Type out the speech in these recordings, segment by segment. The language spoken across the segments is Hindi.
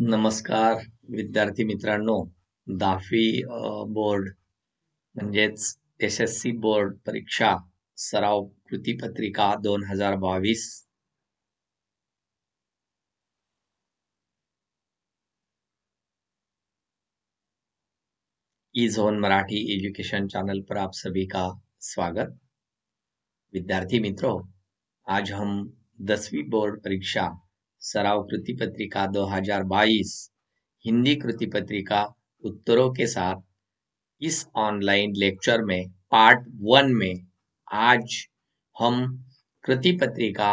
नमस्कार विद्यार्थी मित्रांनो. 10वी बोर्ड म्हणजेच SSC बोर्ड परीक्षा सराव कृती पत्रिका 2022 ई झोन मराठी एजुकेशन चैनल पर आप सभी का स्वागत। विद्यार्थी मित्रों, आज हम 10वीं बोर्ड परीक्षा सराव कृति पत्रिका 2022 हिंदी कृति पत्रिका उत्तरों के साथ इस ऑनलाइन लेक्चर में पार्ट 1 में आज हम कृति पत्रिका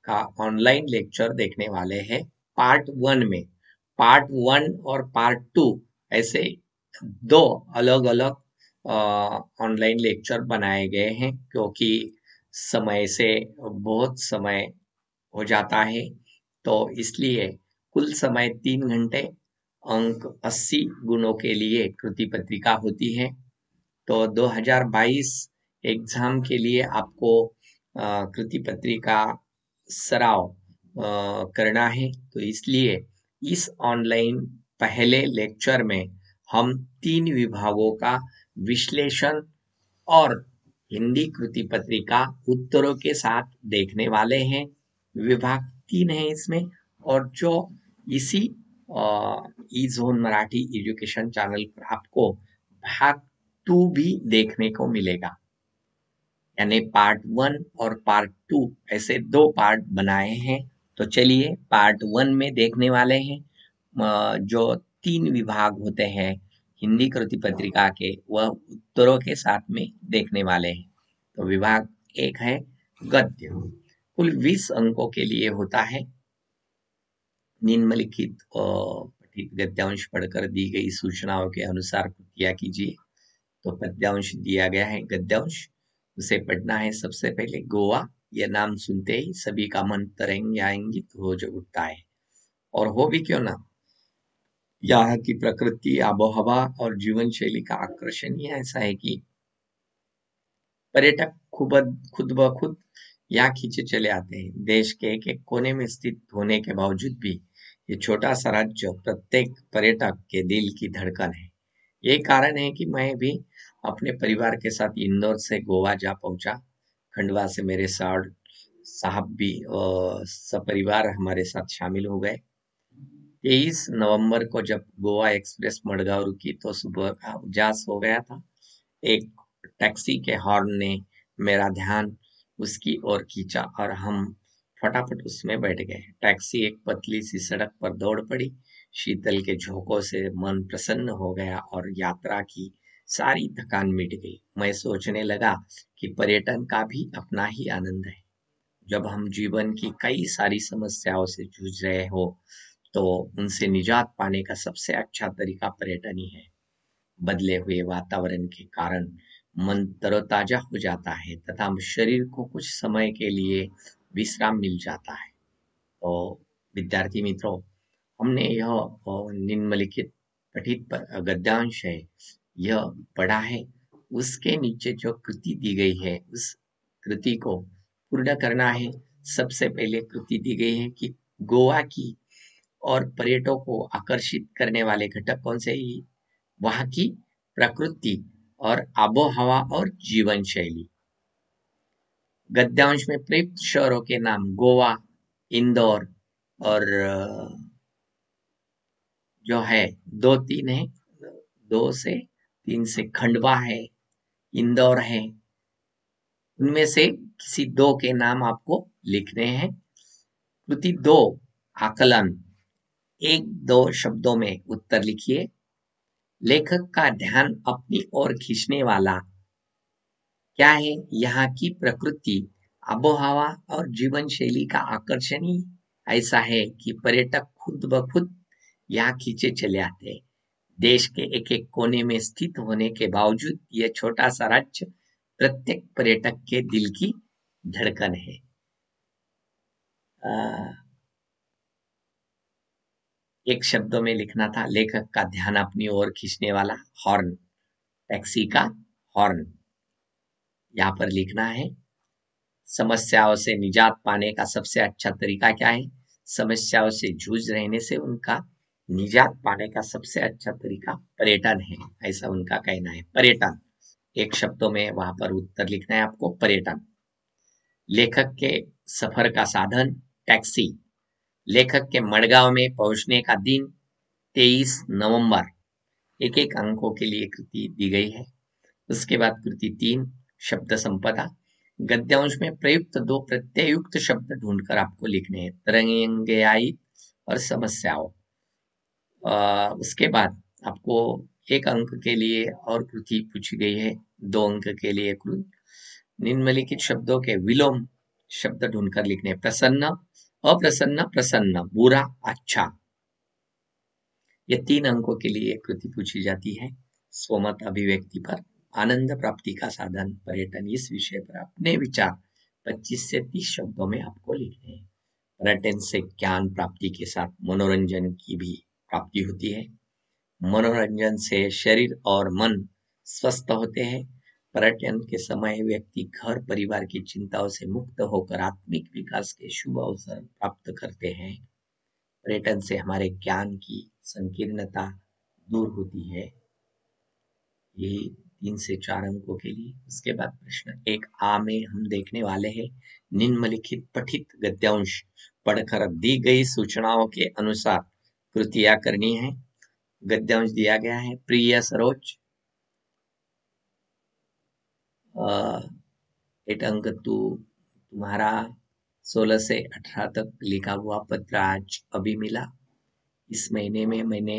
का ऑनलाइन लेक्चर देखने वाले हैं। पार्ट 1 में पार्ट 1 और पार्ट 2 ऐसे दो अलग अलग ऑनलाइन लेक्चर बनाए गए हैं, क्योंकि समय से बहुत समय हो जाता है, तो इसलिए कुल समय 3 घंटे, अंक 80 गुणों के लिए कृति पत्रिका होती है। तो 2022 एग्जाम के लिए आपको कृति पत्रिका सराव करना है, तो इसलिए इस ऑनलाइन पहले लेक्चर में हम 3 विभागों का विश्लेषण और हिंदी कृति पत्रिका उत्तरों के साथ देखने वाले हैं। विभाग 3 है इसमें, और जो इसी ई जोन मराठी एजुकेशन चैनल पर आपको भाग 2 भी देखने को मिलेगा। यानी पार्ट 1 और पार्ट 2 ऐसे 2 पार्ट बनाए हैं। तो चलिए पार्ट 1 में देखने वाले हैं। जो 3 विभाग होते हैं हिंदी कृति पत्रिका के, वह उत्तरों के साथ में देखने वाले हैं। तो विभाग 1 है गद्य, कुल 20 अंकों के लिए होता है। निम्नलिखित पठित गद्यांश पढ़कर दी गई सूचनाओं के अनुसार कृतियां कीजिए। तो पद्यांश दिया गया है, गद्यांश उसे पढ़ना है। सबसे पहले गोवा, यह नाम सुनते ही सभी का मन तरंग आएंगित हो जो उठता है, और हो भी क्यों ना। यहाँ की प्रकृति, आबोहवा और जीवन शैली का आकर्षण ही ऐसा है कि पर्यटक खुद ब खुद यहाँ खींचे चले आते हैं। देश के एक एक कोने में स्थित होने के बावजूद भी ये छोटा सा राज्य प्रत्येक पर्यटक के दिल की धड़कन है। यही कारण है कि मैं भी अपने परिवार के साथ इंदौर से गोवा जा पहुंचा। खंडवा से मेरे साहब भी सपरिवार हमारे साथ शामिल हो गए। 23 नवंबर को जब गोवा एक्सप्रेस मडगांव रुकी तो सुबह का उजास हो गया था। एक टैक्सी के हॉर्न ने मेरा ध्यान उसकी ओर खींचा और हम फटाफट उसमें बैठ गए। टैक्सी एक पतली सी सड़क पर दौड़ पड़ी। शीतल के झोंकों से मन प्रसन्न हो गया और यात्रा की सारी थकान मिट गई। मैं सोचने लगा कि पर्यटन का भी अपना ही आनंद है। जब हम जीवन की कई सारी समस्याओं से जूझ रहे हो, तो उनसे निजात पाने का सबसे अच्छा तरीका पर्यटन ही है। बदले हुए वातावरण के कारण मन तरोताजा हो जाता है तथा शरीर को कुछ समय के लिए विश्राम मिल जाता है। तो विद्यार्थी मित्रों, हमने यह निम्नलिखित पठित गद्यांश है, यह पढ़ा है। उसके नीचे जो कृति दी गई है, उस कृति को पूर्ण करना है। सबसे पहले कृति दी गई है कि गोवा की और पर्यटकों को आकर्षित करने वाले घटक कौन से ही, वहाँ की प्रकृति और आबोहवा और जीवन शैली। गद्यांश में प्रयुक्त शहरों के नाम गोवा, इंदौर और जो है 2-3 है, 2 से 3 से खंडवा है, इंदौर है। उनमें से किसी 2 के नाम आपको लिखने हैं। कृति 2 आकलन, 1-2 शब्दों में उत्तर लिखिए। लेखक का ध्यान अपनी ओर खींचने वाला क्या है? यहाँ की प्रकृति, आबोहवा और जीवन शैली का आकर्षण ही ऐसा है कि पर्यटक खुद ब खुद यहाँ खींचे चले आते हैं। देश के एक एक कोने में स्थित होने के बावजूद यह छोटा सा राज्य प्रत्येक पर्यटक के दिल की धड़कन है। एक शब्दों में लिखना था, लेखक का ध्यान अपनी ओर खींचने वाला हॉर्न, टैक्सी का हॉर्न यहाँ पर लिखना है। समस्याओं से निजात पाने का सबसे अच्छा तरीका क्या है? समस्याओं से जूझ रहने से उनका निजात पाने का सबसे अच्छा तरीका पर्यटन है, ऐसा उनका कहना है। पर्यटन, एक शब्दों में वहां पर उत्तर लिखना है आपको, पर्यटन। लेखक के सफर का साधन टैक्सी। लेखक के मडगांव में पहुंचने का दिन 23 नवंबर। एक एक अंकों के लिए कृति दी गई है। उसके बाद कृति 3, शब्द संपदा। गद्यांश में प्रयुक्त दो प्रत्ययुक्त शब्द ढूंढकर आपको लिखने हैं, तरंगायित और समस्याओं। उसके बाद आपको एक अंक के लिए और कृति पूछी गई है, 2 अंक के लिए कृति। निम्नलिखित शब्दों के विलोम शब्द ढूंढकर लिखने, प्रसन्न, अप्रसन्न, प्रसन्न, बुरा, अच्छा। ये 3 अंकों के लिए कृति पूछी जाती है। स्वमत अभिव्यक्ति पर आनंद प्राप्ति का साधन पर्यटन, इस विषय पर अपने विचार 25 से 30 शब्दों में आपको लिखने हैं। पर्यटन से ज्ञान प्राप्ति के साथ मनोरंजन की भी प्राप्ति होती है। मनोरंजन से शरीर और मन स्वस्थ होते हैं। पर्यटन के समय व्यक्ति घर परिवार की चिंताओं से मुक्त होकर आत्मिक विकास के शुभ अवसर प्राप्त करते हैं। पर्यटन से हमारे ज्ञान की संकीर्णता दूर होती है। यही 3 से 4 अंकों के लिए। उसके बाद प्रश्न 1A में हम देखने वाले हैं, निम्नलिखित पठित गद्यांश पढ़कर दी गई सूचनाओं के अनुसार कृतियां करनी है। गद्यांश दिया गया है, प्रिय सरोज, 8 अंक तुम्हारा 16 से 18 तक लिखा हुआ पत्र आज अभी मिला। इस महीने में मैंने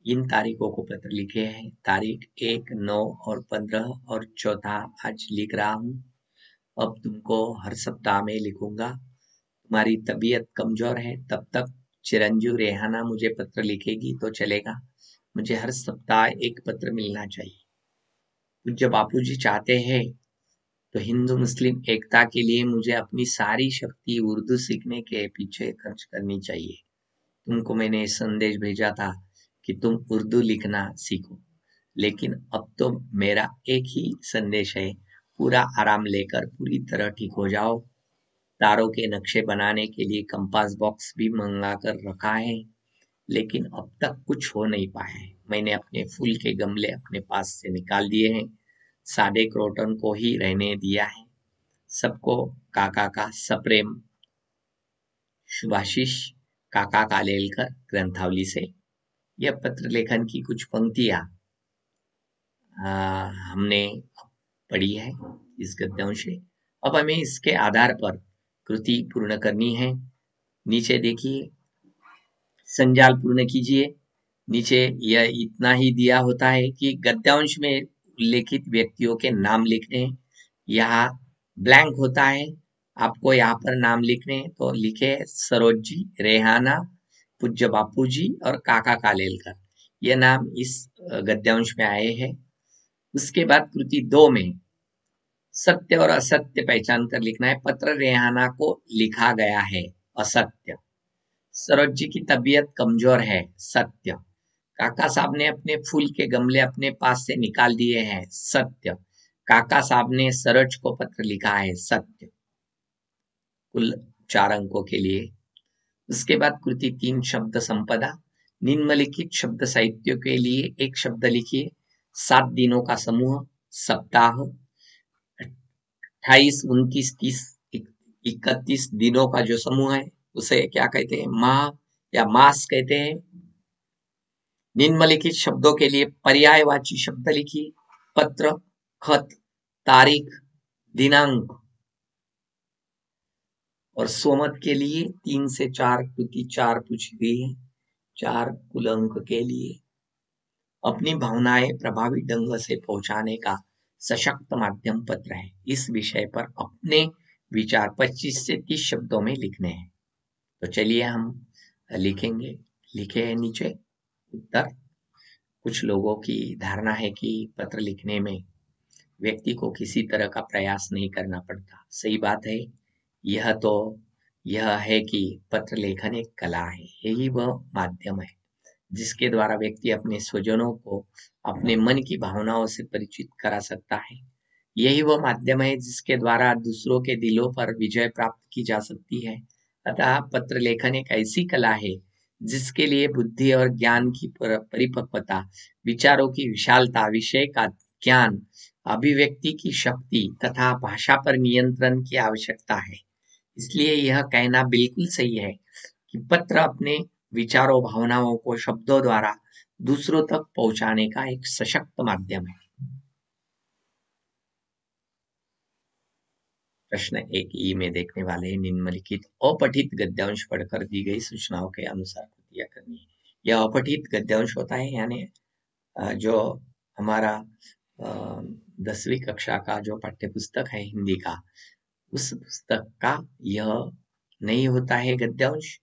इन तारीखों को पत्र लिखे हैं, तारीख 1, 9 और 15 और चौथा आज लिख रहा हूँ। अब तुमको हर सप्ताह में लिखूंगा। तुम्हारी तबीयत कमजोर है, तब तक चिरंजीव रेहाना मुझे पत्र लिखेगी तो चलेगा। मुझे हर सप्ताह एक पत्र मिलना चाहिए। पूज्य बापूजी चाहते हैं तो हिंदू मुस्लिम एकता के लिए मुझे अपनी सारी शक्ति उर्दू सीखने के पीछे खर्च करनी चाहिए। तुमको मैंने संदेश भेजा था कि तुम उर्दू लिखना सीखो, लेकिन अब तो मेरा एक ही संदेश है, पूरा आराम लेकर पूरी तरह ठीक हो जाओ। तारों के नक्शे बनाने के लिए कंपास बॉक्स भी मंगा कर रखा है, लेकिन अब तक कुछ हो नहीं पाया है। मैंने अपने फूल के गमले अपने पास से निकाल दिए हैं, सादे क्रोटन को ही रहने दिया है। सबको काका का सप्रेम, शुभाशीष, काका कालेलकर, ग्रंथावली से। यह पत्र लेखन की कुछ पंक्तियां हमने पढ़ी है इस गद्यांश से। अब हमें इसके आधार पर कृति पूर्ण करनी है। नीचे देखिए, संजाल पूर्ण कीजिए। नीचे यह इतना ही दिया होता है कि गद्यांश में उल्लेखित व्यक्तियों के नाम लिखने। यहाँ ब्लैंक होता है, आपको यहाँ पर नाम लिखने, तो लिखे सरोज जी, रेहाना, पूज्य बापू जी और काका कालेलकर। यह नाम इस गद्यांश में आए हैं। उसके बाद कृति 2 में सत्य और असत्य पहचान कर लिखना है। पत्र रेहाना को लिखा गया है, असत्य। सरोज जी की तबीयत कमजोर है, सत्य। काका साहब ने अपने फूल के गमले अपने पास से निकाल दिए हैं, सत्य। काका साहब ने सरोज को पत्र लिखा है, सत्य। कुल 4 अंकों के लिए। उसके बाद कृति 3, शब्द संपदा। निम्नलिखित शब्द साहित्य के लिए एक शब्द लिखिए। 7 दिनों का समूह, सप्ताह। 28, 29, 30, 31 दिनों का जो समूह है उसे क्या कहते हैं, माह या मास कहते हैं। निम्नलिखित शब्दों के लिए पर्यायवाची शब्द लिखिए। पत्र, खत, तारीख, दिनांक। और स्वमत के लिए 3 से 4 कृति 4 पूछी गई है, 4 कुल अंक के लिए। अपनी भावनाएं प्रभावी ढंग से पहुंचाने का सशक्त माध्यम पत्र है। इस विषय पर अपने विचार 25 से 30 शब्दों में लिखने हैं। तो चलिए हम लिखेंगे। लिखे हैं नीचे उत्तर। कुछ लोगों की धारणा है कि पत्र लिखने में व्यक्ति को किसी तरह का प्रयास नहीं करना पड़ता। सही बात है। यह है कि पत्र लेखन एक कला है। यही वह माध्यम है जिसके द्वारा व्यक्ति अपने स्वजनों को अपने मन की भावनाओं से परिचित करा सकता है। यही वह माध्यम है जिसके द्वारा दूसरों के दिलों पर विजय प्राप्त की जा सकती है। अतः पत्र लेखन एक ऐसी कला है जिसके लिए बुद्धि और ज्ञान की परिपक्वता, विचारों की विशालता, विषय का ज्ञान, अभिव्यक्ति की शक्ति तथा भाषा पर नियंत्रण की आवश्यकता है। इसलिए यह कहना बिल्कुल सही है कि पत्र अपने विचारों भावनाओं को शब्दों द्वारा दूसरों तक पहुंचाने का एक सशक्त माध्यम है। प्रश्न 1 में देखने वाले निम्नलिखित अपठित गद्यांश पढ़कर दी गई सूचनाओं के अनुसार कृतियां करनी है। यह अपठित गद्यांश होता है, यानी जो हमारा 10वीं कक्षा का जो पाठ्य पुस्तक है हिंदी का, उस पुस्तक का यह नहीं होता है गद्यांश।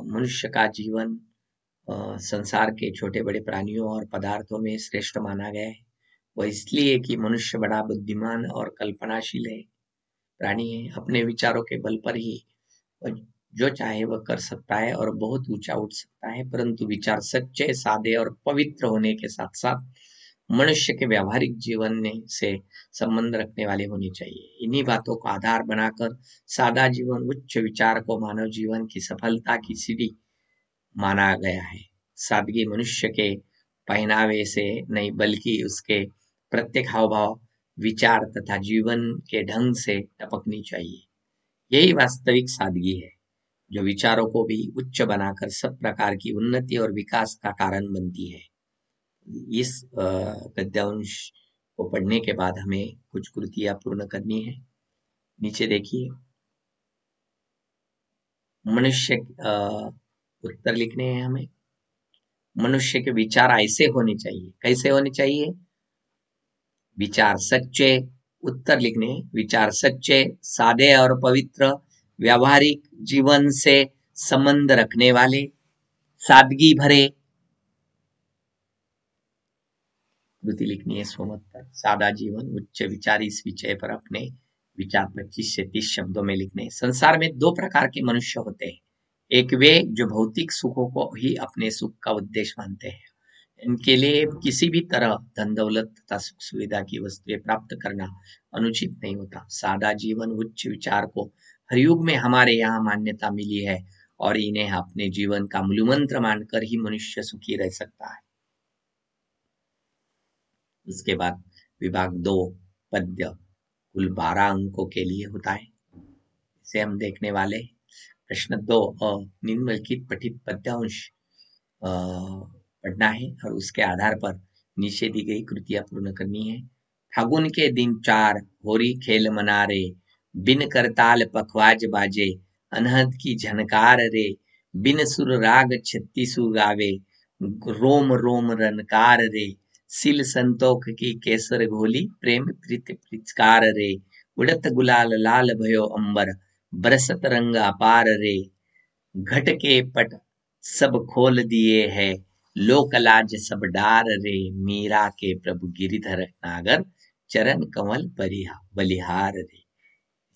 मनुष्य का जीवन संसार के छोटे बड़े प्राणियों और पदार्थों में श्रेष्ठ माना गया है। वह इसलिए कि मनुष्य बड़ा बुद्धिमान और कल्पनाशील है प्राणी है। अपने विचारों के बल पर ही वह जो चाहे वह कर सकता है और बहुत ऊंचा उठ सकता है, परंतु विचार सच्चे, सादे और पवित्र होने के साथ साथ मनुष्य के व्यावहारिक जीवन से संबंध रखने वाले होने चाहिए। इन्हीं बातों को आधार बनाकर सादा जीवन, उच्च विचार को मानव जीवन की सफलता की सीढ़ी माना गया है। सादगी मनुष्य के पहनावे से नहीं, बल्कि उसके प्रत्येक हाव भाव, विचार तथा जीवन के ढंग से टपकनी चाहिए। यही वास्तविक सादगी है, जो विचारों को भी उच्च बनाकर सब प्रकार की उन्नति और विकास का कारण बनती है। इस गद्यांश को पढ़ने के बाद हमें कुछ कृतियां पूर्ण करनी है। नीचे देखिए, मनुष्य उत्तर लिखने हैं हमें। मनुष्य के विचार ऐसे होने चाहिए। कैसे होने चाहिए? विचार सच्चे, उत्तर लिखने, विचार सच्चे, सादे और पवित्र, व्यावहारिक जीवन से संबंध रखने वाले, सादगी भरे। कृति लिखनी है स्वमत पर। सादा जीवन, उच्च विचार, इस विषय पर अपने विचार 25 से 30 शब्दों में लिखने। संसार में 2 प्रकार के मनुष्य होते हैं। एक वे जो भौतिक सुखों को ही अपने सुख का उद्देश्य मानते हैं। इनके लिए किसी भी तरह धन दौलत तथा सुख सुविधा की वस्तुएं प्राप्त करना अनुचित नहीं होता। सादा जीवन, उच्च विचार को हर युग में हमारे यहाँ मान्यता मिली है और इन्हें अपने जीवन का मूलमंत्र मानकर ही मनुष्य सुखी रह सकता है। उसके बाद विभाग 2 पद्य कुल 12 अंकों के लिए होता है। इसे हम देखने वाले। प्रश्न 2 निम्नलिखित पठित पद्यांश पढ़ना है और उसके आधार पर नीचे दी गई कृतियां पूर्ण करनी है। फागुन के दिन 4 होरी खेल मनारे, बिन करताल पखवाज बाजे, अनहद की झनकार रे, बिन सुर राग छत्तीसु गावे, रोम रोम रनकार रे, सिल संतोख की केसर घोली, प्रेम प्रीत पिचकार रे, उड़त गुलाल लाल भयो अंबर, बरसत रंग अपार रे, घट के पट सब खोल दिए है, लोक लाज सब डार रे, मीरा के प्रभु गिरिधर नागर, चरण कमल बलिहार रे।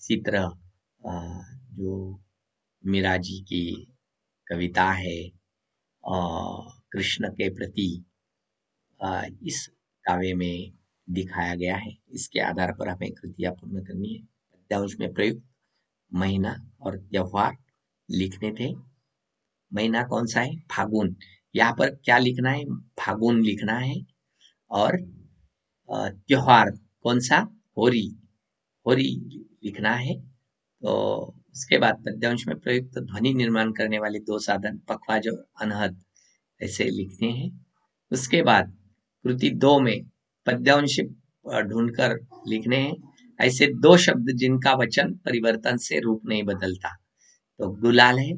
इसी तरह जो मीरा जी की कविता है कृष्ण के प्रति, इस काव्य में दिखाया गया है। इसके आधार पर हमें कृतियां पूर्ण करनी है। पद्यांश में प्रयुक्त महीना और त्योहार लिखने थे। महीना कौन सा है? फागुन। यहाँ पर क्या लिखना है? फागुन लिखना है। और त्योहार कौन सा? होरी। होरी लिखना है। तो उसके बाद पद्यांश में प्रयुक्त ध्वनि निर्माण करने वाले 2 साधन पखवाज और अनहद ऐसे लिखने हैं। उसके बाद कृति 2 में पद्यांश ढूंढकर लिखने हैं। ऐसे 2 शब्द जिनका वचन परिवर्तन से रूप नहीं बदलता। तो गुलाल है,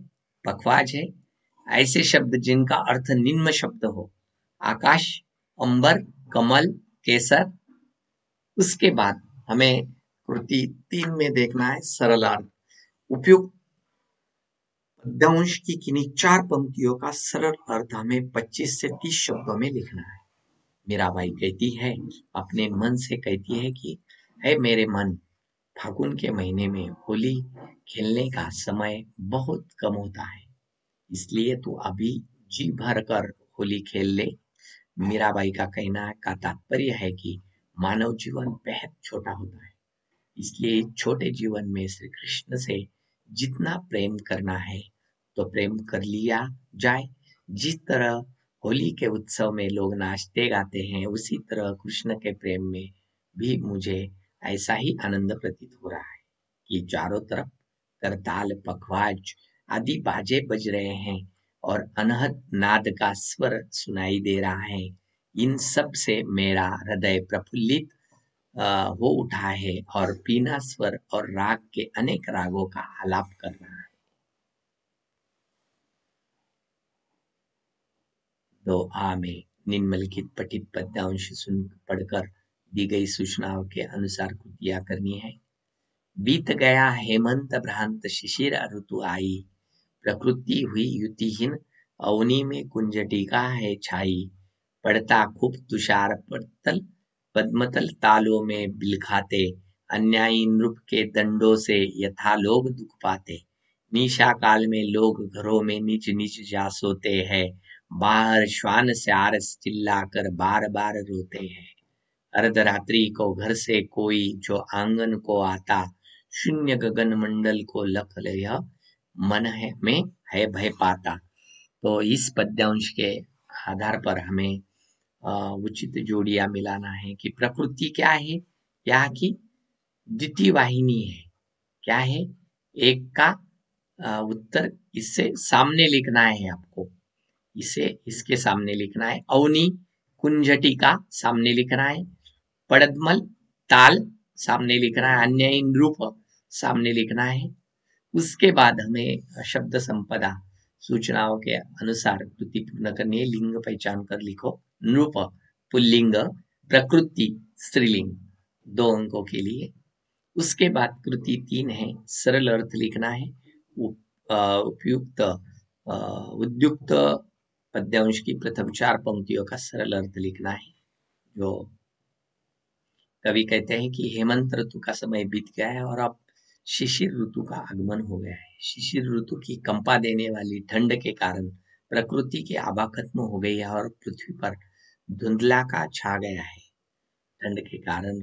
पखवाज है। ऐसे शब्द जिनका अर्थ निम्न शब्द हो, आकाश, अंबर, कमल, केसर। उसके बाद हमें कृति 3 में देखना है सरल अर्थ। उपयुक्त पद्यांश की किन्हीं 4 पंक्तियों का सरल अर्थ हमें 25 से 30 शब्दों में लिखना है। मीराबाई कहती है, अपने मन से कहती है कि है मेरे मन, फागुन के महीने में होली खेलने का समय बहुत कम होता है, इसलिए तू अभी जी भर कर होली खेल ले। मीराबाई का कहना का तात्पर्य है कि मानव जीवन बेहद छोटा होता है, इसलिए छोटे जीवन में श्री कृष्ण से जितना प्रेम करना है तो प्रेम कर लिया जाए। जिस तरह होली के उत्सव में लोग नाचते गाते हैं, उसी तरह कृष्ण के प्रेम में भी मुझे ऐसा ही आनंद प्रतीत हो रहा है कि चारों तरफ करताल, पखवाज आदि बाजे बज रहे हैं और अनहद नाद का स्वर सुनाई दे रहा है। इन सब से मेरा हृदय प्रफुल्लित हो उठा है और पीना स्वर और राग के अनेक रागों का आलाप कर रहा है। तो में निम्नलिखित पठित पद्यांश सुन पढ़कर दी गई सूचनाओं के अनुसार कृतियां करनी है। बीत गया हेमंत भ्रांत शिशिर ऋतु आई, प्रकृति हुई युतिहीन अवनी में कुंजटिका है छाई। पड़ता खूब तुषार पड़तल पद्मतल तालों में बिलखाते, अन्यायी नृप के दंडों से यथा लोग दुख पाते। निशा काल में लोग घरों में नीच नीच जा सोते हैं, बाहर श्वान स्यार चिल्लाकर बार बार रोते हैं। अर्धरात्रि को घर से कोई जो आंगन को आता, शून्य गगन मंडल को लख यह मन है में है भय पाता। तो इस पद्यांश के आधार पर हमें उचित जोड़ियां मिलाना है कि प्रकृति क्या है, यहाँ की द्वितीय वाहिनी है। क्या है? एक का उत्तर इससे सामने लिखना है आपको, इसे इसके सामने लिखना है। अवनी कुंजटिका सामने लिखना है, पड़दमल ताल सामने लिखना है, अन्यायी नृप सामने लिखना है। उसके बाद हमें शब्द संपदा सूचनाओं के अनुसार कृति पूर्ण करनी है। लिंग पहचान कर लिखो। नृप पुल्लिंग, प्रकृति स्त्रीलिंग, 2 अंकों के लिए। उसके बाद कृति 3 है, सरल अर्थ लिखना है। उपयुक्त उद्युक्त पद्यांश की प्रथम 4 पंक्तियों का सरल अर्थ लिखना है। जो कवि कहते हैं कि हेमंत ऋतु का समय बीत गया है और अब शिशिर ऋतु का आगमन हो गया है। शिशिर ऋतु की कंपा देने वाली ठंड के कारण प्रकृति की आभा खत्म हो गई है और पृथ्वी पर धुंधला का छा गया है। ठंड के कारण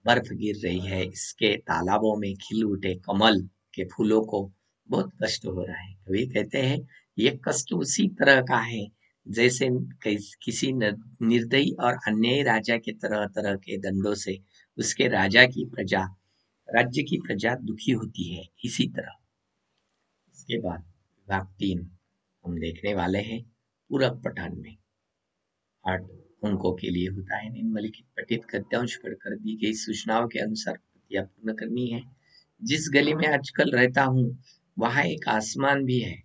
बर्फ गिर रही है। इसके तालाबों में खिल उठे कमल के फूलों को बहुत कष्ट हो रहा है। कवि कहते हैं ये कष्ट उसी तरह का है जैसे किसी निर्दयी और अन्यायी राजा के तरह तरह के दंडों से उसके राज्य की प्रजा दुखी होती है। इसी तरह इसके बाद विभाग 3 हम देखने वाले हैं। पूरक पठन में 8 अंकों के लिए होता है। निम्नलिखित पठित गद्यांश पढ़कर दी गई सूचनाओं के अनुसार कृतियां पूर्ण करनी है। जिस गली में आजकल रहता हूँ वहां एक आसमान भी है,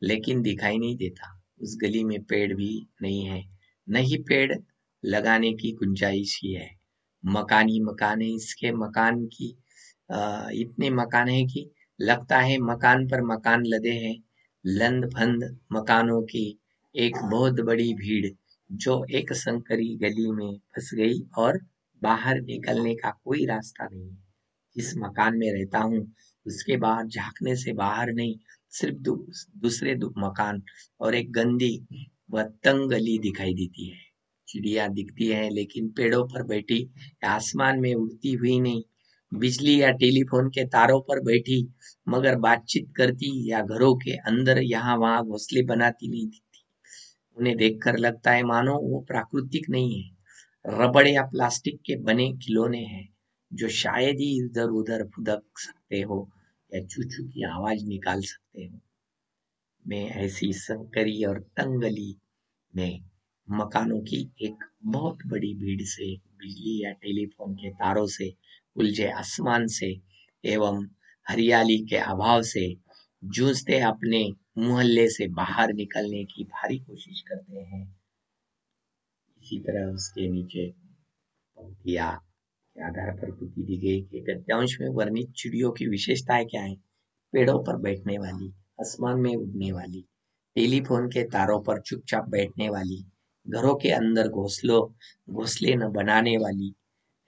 लेकिन दिखाई नहीं देता। उस गली में पेड़ भी नहीं है, न ही पेड़ लगाने की गुंजाइश ही है। मकान ही मकान है। इसके मकान की इतने मकान है कि लगता है मकान पर मकान लदे हैं। लंद फंद मकानों की एक बहुत बड़ी भीड़ जो एक संकरी गली में फंस गई और बाहर निकलने का कोई रास्ता नहीं है। जिस मकान में रहता हूँ उसके बाहर झांकने से बाहर नहीं, सिर्फ दूसरे मकान और एक गंदी व तंग गली दिखाई देती है। चिड़िया दिखती है लेकिन पेड़ों पर बैठी, आसमान में उड़ती हुई नहीं। बिजली या टेलीफोन के तारों पर बैठी मगर बातचीत करती या घरों के अंदर यहाँ वहां घोंसले बनाती नहीं दिखती। उन्हें देखकर लगता है मानो वो प्राकृतिक नहीं है, रबड़ या प्लास्टिक के बने खिलौने हैं जो शायद ही इधर उधर फुदक सकते हो या चूचू की आवाज निकाल सकते हो। मैं ऐसी संकरी और तंग गली में मकानों की एक बहुत बड़ी भीड़ से, बिजली या टेलीफोन के तारों से, उलझे आसमान से एवं हरियाली के अभाव से जूझते अपने मोहल्ले से बाहर निकलने की भारी कोशिश करते हैं। इसी तरह उसके नीचे पंक्तियां के आधार पर कृति दी गई कि गद्यांश में वर्णित चिड़ियों की विशेषताएं क्या है। पेड़ों पर बैठने वाली, आसमान में उड़ने वाली, टेलीफोन के तारों पर चुपचाप बैठने वाली, घरों के अंदर घोंसले न बनाने वाली,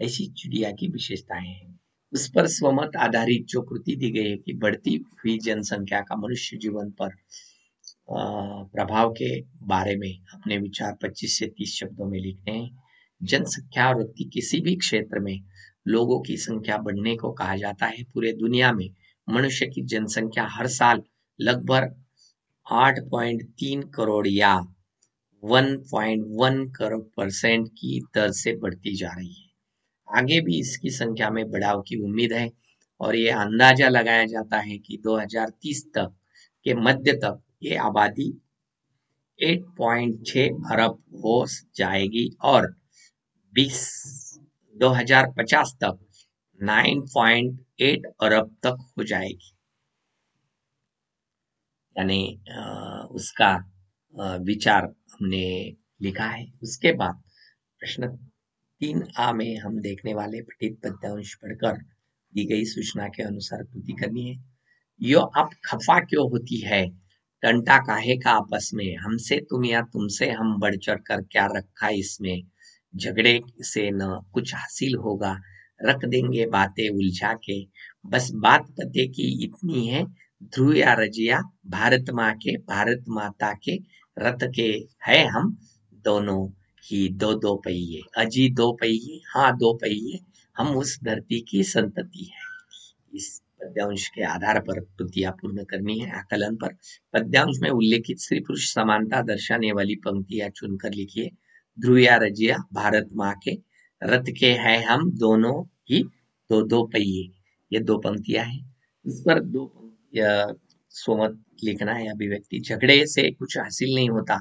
ऐसी चिड़िया की विशेषताएं हैं। उस पर स्वमत आधारित जो कृति दी गई है कि बढ़ती हुई जनसंख्या का मनुष्य जीवन पर प्रभाव के बारे में अपने विचार 25 से 30 शब्दों में लिखते हैं। जनसंख्या वृद्धि किसी भी क्षेत्र में लोगों की संख्या बढ़ने को कहा जाता है। पूरे दुनिया में मनुष्य की जनसंख्या हर साल लगभग 8.3 करोड़ या 1.1 करोड़ % की दर से बढ़ती जा रही है। आगे भी इसकी संख्या में बढ़ाव की उम्मीद है और ये अंदाजा लगाया जाता है कि 2030 तक के मध्य तक ये आबादी 8.6 अरब हो जाएगी और 2050 तक 9.8 अरब तक हो जाएगी। यानी उसका विचार हमने लिखा है। उसके बाद प्रश्न 3A में हम देखने वाले पठित पद्यांश पढ़कर दी गई सूचना के अनुसार कृति करनी है। यो अब खफा क्यों होती है, टंटा काहे का आपस में, हमसे तुम या तुमसे हम बढ़ चढ़ कर क्या रखा इसमें, झगड़े से न कुछ हासिल होगा, रख देंगे बातें उलझा के, बस बात पते की इतनी है, ध्रुव या रजिया भारत माँ के, भारत माता के रथ के है हम दोनों ही दो दो पहिए, अजी दो पहिए, हाँ दो पहिए, हम उस धरती की संतति है। इस पद्यांश के आधार पर कृतियां पूर्ण करनी है। आकलन पर पद्यांश में उल्लेखित स्त्री पुरुष समानता दर्शाने वाली पंक्तियां चुनकर लिखिए। ध्रुव या रजिया भारत माँ के, रथ के है हम दोनों ही दो दो पहिए, ये दो पंक्तियां हैं। इस पर दो पंक्तियां सोमत लिखना है। अभिव्यक्ति, झगड़े से कुछ हासिल नहीं होता,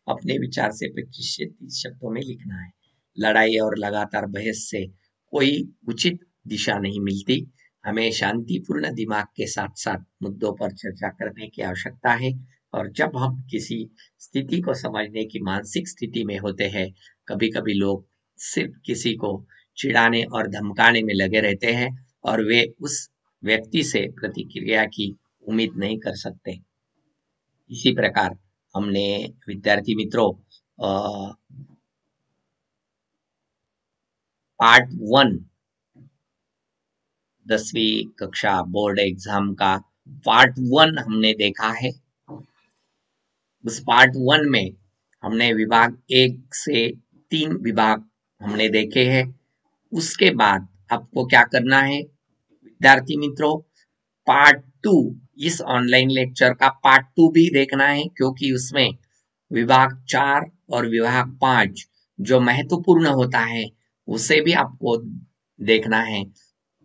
अपने विचार से 25 से 30 शब्दों में लिखना है। लड़ाई और लगातार बहस से कोई उचित दिशा नहीं मिलती, हमें शांतिपूर्ण दिमाग के साथ साथ मुद्दों पर चर्चा करने की आवश्यकता है। और जब हम किसी स्थिति को समझने की मानसिक स्थिति में होते हैं, कभी कभी लोग सिर्फ किसी को चिढ़ाने और धमकाने में लगे रहते हैं और वे उस व्यक्ति से प्रतिक्रिया की उम्मीद नहीं कर सकते। इसी प्रकार हमने विद्यार्थी मित्रों पार्ट 1 10वीं कक्षा बोर्ड एग्जाम का पार्ट 1 हमने देखा है। उस पार्ट 1 में हमने विभाग 1 से 3 विभाग हमने देखे हैं। उसके बाद आपको क्या करना है विद्यार्थी मित्रों, पार्ट 2 इस ऑनलाइन लेक्चर का पार्ट 2 भी देखना है, क्योंकि उसमें विभाग 4 और विभाग 5 जो महत्वपूर्ण होता है उसे भी आपको देखना है।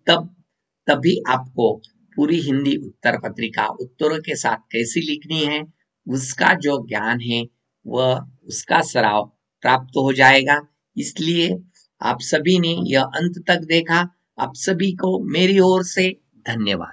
तभी आपको पूरी हिंदी उत्तर पत्रिका उत्तरों के साथ कैसी लिखनी है उसका जो ज्ञान है वह उसका सराव प्राप्त हो जाएगा। इसलिए आप सभी ने यह अंत तक देखा। आप सभी को मेरी ओर से धन्यवाद।